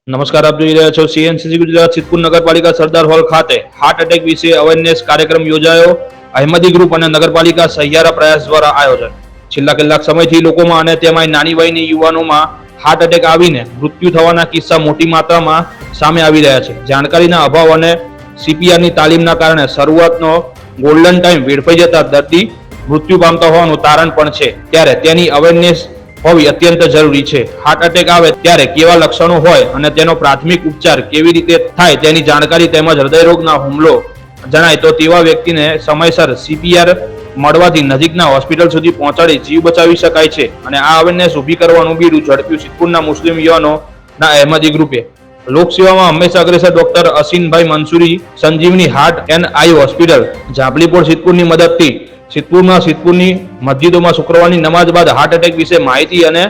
નમસ્કાર, આપ જોઈ રહ્યા છો સીએનસીસી ગુજરાત સિદ્ધપુર નગરપાલિકા સરદાર હોલ ખાતે હાર્ટ એટેક વિશે અવેરનેસ કાર્યક્રમ યોજાયો. અહેમદી ગ્રુપ અને નગરપાલિકા સહિયારા પ્રયાસ દ્વારા આયોજન. છેલ્લા કેટલાક સમયથી લોકોમાં અને તેમાંય નાની વયની યુવાનોમાં હાર્ટ એટેક આવીને મૃત્યુ થવાના કિસ્સા મોટી માત્રામાં સામે આવી રહ્યા છે. જાણકારીના અભાવ અને સીપીઆરની તાલીમના કારણે શરૂઆતનો ગોલ્ડન ટાઈમ વેડફાઈ જતા દર્દી મૃત્યુ પામતા હોવાનું તારણ પણ છે. ત્યારે તેની અવેરનેસ હોવી અત્યંત જરૂરી છે. હાર્ટ એટેક આવે ત્યારે કેવા લક્ષણો હોય અને તેનો પ્રાથમિક ઉપચાર કેવી રીતે થાય તેની જાણકારી તેમજ હૃદયરોગના હુમલો જણાય તો તેવા વ્યક્તિને સમયસર સીપીઆર મળવાથી નજીકના હોસ્પિટલ સુધી પહોંચાડી જીવ બચાવી શકાય છે. અને આ અવેરનેસ ઊભી કરવાનું બીડું ઝડપ્યું સિદ્ધપુરના મુસ્લિમ યુવાનોના અહેમદી ગ્રુપે. લોકસેવામાં હંમેશા અગ્રેસર ડોક્ટર અસીનભાઈ Mansuri Sanjivani heart and eye hospital Jambalipol સિદ્ધપુરની મદદથી સિદ્ધપુરની મસ્જિદોમાં શુક્રવારની નમાઝ બાદ હાર્ટ એટેક વિશે માહિતી અને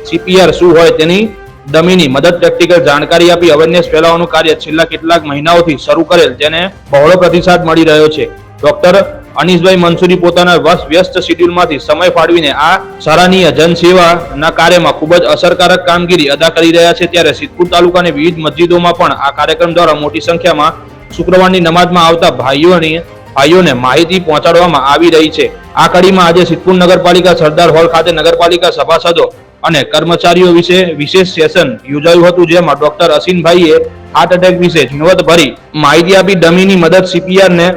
સીપીઆર શું હોય તેની ડમીની મદદ પ્રેક્ટિકલ જાણકારી આપી અવેરનેસ ફેલાવવાનું કાર્ય છેલ્લા કેટલાક મહિનાઓથી શરૂ કરેલ તેને બહોળો પ્રતિસાદ મળી રહ્યો છે. ડોક્ટર અનીસભાઈ મંસૂરી પોતાના વ્યસ્ત શેડ્યુલમાંથી સમય ફાળવીને આ સરાહનીય જનસેવાના કાર્યમાં ખૂબ જ અસરકારક કામગીરી અદા કરી રહ્યા છે. ત્યારે સિદ્ધપુર તાલુકાની વિવિધ મસ્જિદોમાં પણ આ કાર્યક્રમ દ્વારા મોટી સંખ્યામાં શુક્રવારની નમાઝમાં આવતા ભાઈઓને માહિતી પહોંચાડવામાં આવી રહી છે. આ કડીમાં આજે સિદ્ધપુર નગરપાલિકા સરદાર હોલ ખાતે નગરપાલિકા સભાસદો અને કર્મચારીઓ વિશે વિશેષ સેશન યોજાયું હતું, જેમાં ડોક્ટર અસીનભાઈએ હાર્ટ એટેક વિશે ઝીણવટભરી માહિતી આપી ડમીની મદદ સીપીઆર ને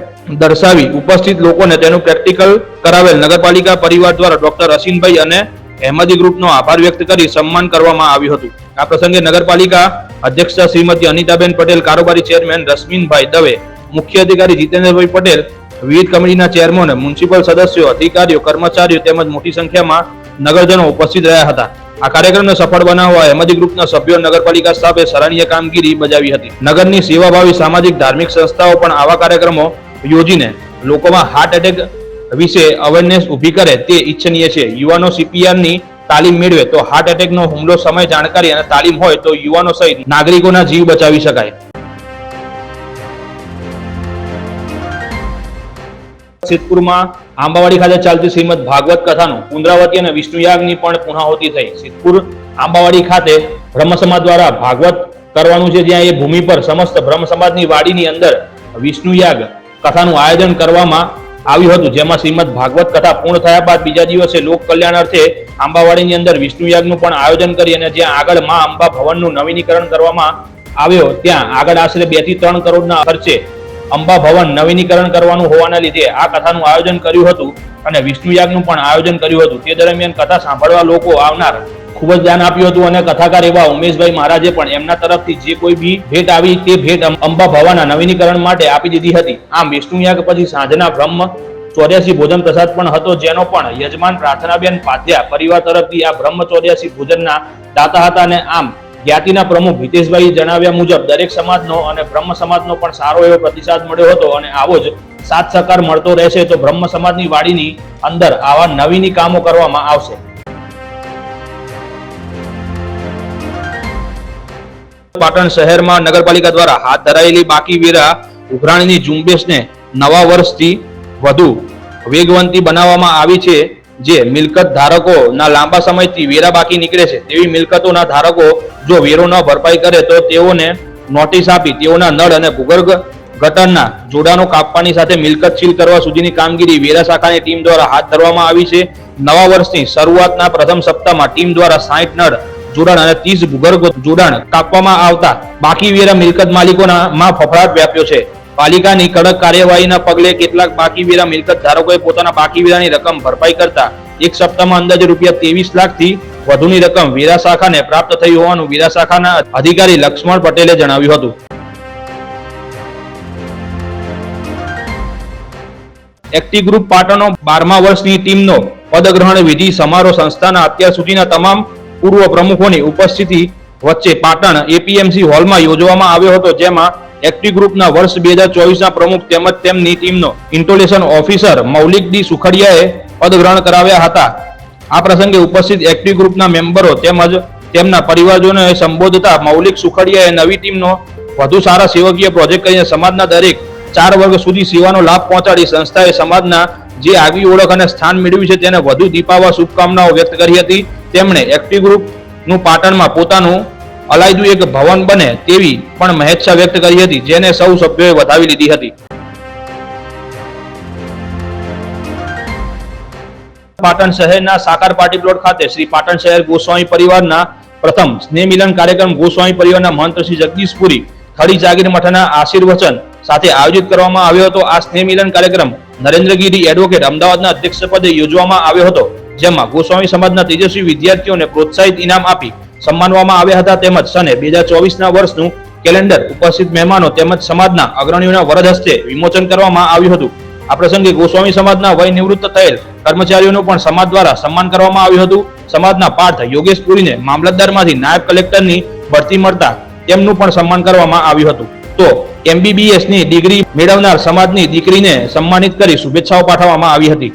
દર્શાવી ઉપસ્થિત લોકોને તેનું પ્રેક્ટિકલ કરાવેલ. નગરપાલિકા પરિવાર દ્વારા ડોક્ટર અસીનભાઈ અને અહેમદી ગ્રુપનો આભાર વ્યક્ત કરી સન્માન કરવામાં આવ્યું હતું. આ પ્રસંગે નગરપાલિકા અધ્યક્ષ શ્રીમતી અનિતાબેન પટેલ, કારોબારી ચેરમેન રશ્મિનભાઈ દવે, મુખ્ય અધિકારી જીતેન્દ્રભાઈ પટેલ, વિવિધ કમિટીના ચેરમેનો, મ્યુનિસિપલ સદસ્યો, અધિકારીઓ, કર્મચારીઓ તેમજ મોટી સંખ્યામાં નગરજનો ઉપસ્થિત રહ્યા હતા. આ કાર્યક્રમને સફળ બનાવવા અહેમદી ગ્રુપના સભ્યો નગરપાલિકા સ્ટાફે સરાહનીય કામગીરી બજાવી હતી. નગરની સેવાભાવી સામાજિક ધાર્મિક સંસ્થાઓ પણ આવા કાર્યક્રમો યોજીને લોકોમાં હાર્ટ એટેક વિશે અવેરનેસ ઊભી કરે તે ઈચ્છનીય છે. યુવાનો સીપીઆરની તાલીમ મેળવે તો હાર્ટ એટેકનો હુમલો સમય જાણકારી અને તાલીમ હોય તો યુવાનો સહિત નાગરિકોના જીવ બચાવી શકાય. સિદ્ધપુરમાં આંબાવાડી ખાતે ચાલતી શ્રીમદ ભાગવત કથાનું પુનરાવર્તી અને વિષ્ણુયાગની પણ પૂર્ણાહુતિ થઈ. સિદ્ધપુર આંબાવાડી ખાતે બ્રહ્મ સમાજ દ્વારા ભાગવત કરવાનું છે, જ્યાં એ ભૂમિ પર સમસ્ત બ્રહ્મ સમાજની વાડીની અંદર વિષ્ણુયાગ કથાનું આયોજન કરવામાં આવ્યું હતું, જેમાં શ્રીમદ ભાગવત કથા પૂર્ણ થયા બાદ બીજા દિવસે લોક કલ્યાણ અર્થે આંબાવાડીની અંદર વિષ્ણુયાગનું પણ આયોજન કરી અને જ્યાં આગળ મા અંબા ભવનનું નવીનીકરણ કરવામાં આવ્યો ત્યાં આગળ આશરે 2 થી 3 કરોડના ખર્ચે અંબા ભવન નવીનીકરણ કરવાનું હોવાના લીધે આ કથાનું આયોજન કર્યું હતું અને વિષ્ણુયાગનું પણ આયોજન કર્યું હતું. તે દરમિયાન કથા સાંભળવા લોકો આવનાર ખૂબ જ ધ્યાન આપ્યું હતું અને કથાકાર એવા ઉમેશભાઈ મહારાજે પણ એમના તરફથી જે કોઈ બી ભેટ આવી તે ભેટ અંબા ભવનના નવીનીકરણ માટે આપી દીધી હતી. આમ વિષ્ણુયાગ પછી સાંજના બ્રહ્મ 84 ભોજન પ્રસાદ પણ હતો, જેનો પણ યજમાન પ્રાર્થનાબેન પાધ્યા પરિવાર તરફથી આ બ્રહ્મ 84 ભોજનના દાતા હતા. અને આમ જ્ઞાતિના પ્રમુખ હિતેશભાઈ જણાવ્યા મુજબ દરેક સમાજનો અને બ્રહ્મ સમાજનો પણ સારો એવો પ્રતિસાદ મળ્યો હતો અને આવો જ સાથ સહકાર મળતો રહેશે તો બ્રહ્મ સમાજની વાડીની અંદર આવા નવીની કામો કરવામાં આવશે. પાટણ શહેરમાં નગરપાલિકા દ્વારા હાથ ધરાયેલી બાકી વેરા ઉઘરાણીની ઝુંબેશને નવા વર્ષથી વધુ વેગવંતી બનાવવામાં આવી છે. જે મિલકત ધારકોના લાંબા સમયથી વેરા બાકી નીકળે છે તેવી મિલકતોના ધારકો જો વેરો ન ભરપાઈ કરે તો તેઓને નોટિસ આપી તેઓના નળ અને ભૂગર્ભ ગટરના જોડાણો કાપવાની સાથે મિલકત સીલ કરવા સુધીની કામગીરી વેરા શાખાની ટીમ દ્વારા હાથ ધરવામાં આવી છે. નવા વર્ષની શરૂઆતના પ્રથમ સપ્તાહમાં ટીમ દ્વારા 60 નળ જોડાણ અને 30 ભૂગર્ભ જોડાણ કાપવામાં આવતા બાકી વેરા મિલકત માલિકોમાં ફફડાટ વ્યાપ્યો છે. પાલિકાની કડક કાર્યવાહીના પગલે કેટલાક બાકી વેરા મિલકત ધારકોએ પોતાના બાકી વેરાની રકમ ભરપાઈ કરતા એક સપ્તાહમાં અંદાજે ₹23 લાખથી વધુની રકમ વેરા શાખાને પ્રાપ્ત થઈ હોવાનું વેરા શાખાના અધિકારી લક્ષ્મણ પટેલે જણાવ્યું હતું. એક્ટી ગ્રુપ પાટણનો 12મા વર્ષની ટીમનો પદગ્રહણ વિધિ સમારોહ સંસ્થાના અત્યાર સુધીના તમામ પૂર્વ પ્રમુખોની ઉપસ્થિતિ વચ્ચે પાટણ એપીએમસી હોલમાં યોજવામાં આવ્યો હતો, જેમાં એક્ટી ગ્રુપના વર્ષ 2024ના પ્રમુખ તેમજ તેમની ટીમનો ઇન્ટોલેશન ઓફિસર મૌલિક ડી સુખડિયાએ પદગ્રહણ કરાવ્યા હતા. આ પ્રસંગે ઉપસ્થિત એક્ટી ગ્રુપના મેમ્બરો તેમજ તેમના પરિવારજનોને સંબોધતા મૌલિક સુખડિયાએ નવી ટીમનો વધુ સારા સેવકીય પ્રોજેક્ટ કરીને સમાજના દરેક 4 વર્ગ સુધી સેવાનો લાભ પહોંચાડી સંસ્થાએ સમાજના જે આગવી ઓળખ અને સ્થાન મેળવ્યું છે તેને વધુ દીપાવવા શુભકામનાઓ વ્યક્ત કરી હતી. તેમણે એક્ટી ગ્રુપનું પાટણમાં પોતાનું અલાયદું એક ભવન બને તેવી પણ મહેચ્છા વ્યક્ત કરી હતી, જેને સૌ સભ્યોએ વધાવી લીધી હતી. પાટણ શહેરના સાકાર પાર્ટી પ્લોટ ખાતે શ્રી પાટણ શહેર ગોસ્વામી પરિવારના પ્રથમ સ્નેહ મિલન કાર્યક્રમ ગોસ્વામી પરિવારના મહંત શ્રી જગદીશપુરી ખડી જાગીર મઠના આશીર્વચન સાથે આયોજિત કરવામાં આવ્યો હતો. આ સ્નેહ મિલન કાર્યક્રમ નરેન્દ્રગીરી એડવોકેટ અમદાવાદના અધ્યક્ષપદે યોજવામાં આવ્યો હતો, જેમાં ગોસ્વામી સમાજના તેજસ્વી વિદ્યાર્થીઓને પ્રોત્સાહિત ઇનામ આપી સન્માનવામાં આવ્યા હતા. તેમજ સને 2024ના વર્ષનું કેલેન્ડર ઉપસ્થિત મહેમાનો તેમજ સમાજના અગ્રણીઓના વરદ હસ્તે વિમોચન કરવામાં આવ્યું હતું. આ પ્રસંગે ગોસ્વામી સમાજના વય નિવૃત્ત થયેલ કર્મચારીઓનું પણ સમાજ દ્વારા સન્માન કરવામાં આવ્યું હતું. સમાજના પાર્થ યોગેશ પુરીને મામલતદારમાંથી નાયબ કલેક્ટરની બઢતી મળતા તેમનું પણ સન્માન કરવામાં આવ્યું હતું. તો MBBS ની ડિગ્રી મેળવનાર સમાજની દીકરીને સન્માનિત કરી શુભેચ્છાઓ પાઠવવામાં આવી હતી.